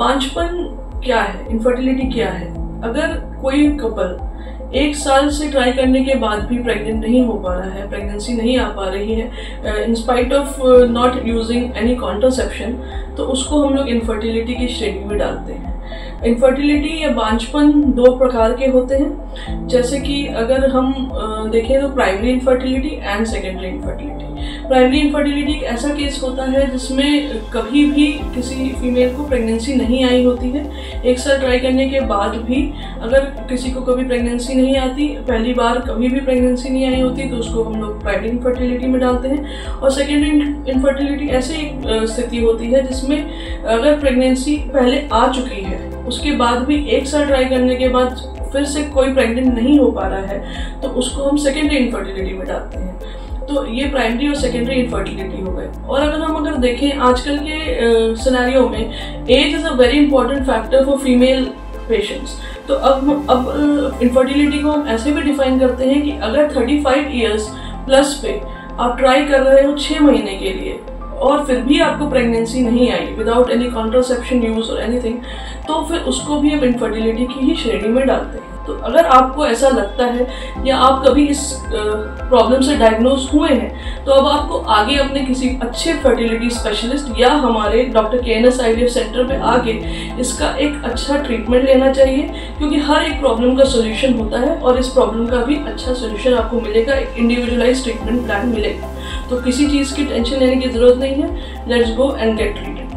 बांझपन क्या है, इनफर्टिलिटी क्या है? अगर कोई कपल 1 साल से ट्राई करने के बाद भी प्रेग्नेंट नहीं हो पा रहा है, प्रेगनेंसी नहीं आ पा रही है in spite of not using any contraception, तो उसको हम लोग इनफर्टिलिटी की श्रेणी में डालते हैं। इनफर्टिलिटी या बांझपन 2 प्रकार के होते हैं, जैसे कि अगर हम देखें तो primary infertility and secondary infertility. Primary infertility एक ऐसा केस होता है जिसमें कभी भी किसी फीमेल को प्रेगनेंसी नहीं आई होती है। 1 साल ट्राई करने के बाद भी अगर किसी को कभी प्रेगनेंसी नहीं आती, पहली बार कभी भी प्रेगनेंसी नहीं आई होती, तो उसको हम लोग प्राइमरी इनफर्टिलिटी में डालते हैं। और सेकेंडरी इनफर्टिलिटी ऐसी एक स्थिति होती है जिसमें अगर प्रेगनेंसी पहले आ चुकी है, उसके बाद भी 1 साल ट्राई करने के बाद फिर से कोई प्रेग्नेंट नहीं हो पा रहा है, तो उसको हम सेकेंडरी इनफर्टिलिटी में डालते हैं। तो ये प्राइमरी और सेकेंडरी इनफर्टिलिटी हो गए। और अगर देखें आजकल के सिनेरियो में, age is a very important factor for female patients. तो अब इनफर्टिलिटी को हम ऐसे भी डिफाइन करते हैं कि अगर 35 ईयर्स प्लस पे आप ट्राई कर रहे हो 6 महीने के लिए और फिर भी आपको प्रेगनेंसी नहीं आई विदाउट एनी कॉन्ट्रासेप्शन यूज और एनीथिंग, तो फिर उसको भी हम इनफर्टिलिटी की ही श्रेणी में डालते हैं। तो अगर आपको ऐसा लगता है या आप कभी इस प्रॉब्लम से डायग्नोज हुए हैं, तो अब आपको आगे अपने किसी अच्छे फर्टिलिटी स्पेशलिस्ट या हमारे डॉक्टर KNS IVF सेंटर पे आके इसका एक अच्छा ट्रीटमेंट लेना चाहिए, क्योंकि हर एक प्रॉब्लम का सोल्यूशन होता है और इस प्रॉब्लम का भी अच्छा सोल्यूशन आपको मिलेगा, एक इंडिविजुअलाइज्ड ट्रीटमेंट प्लान मिलेगा। तो किसी चीज़ की टेंशन लेने की ज़रूरत नहीं है, let's go and gate treated.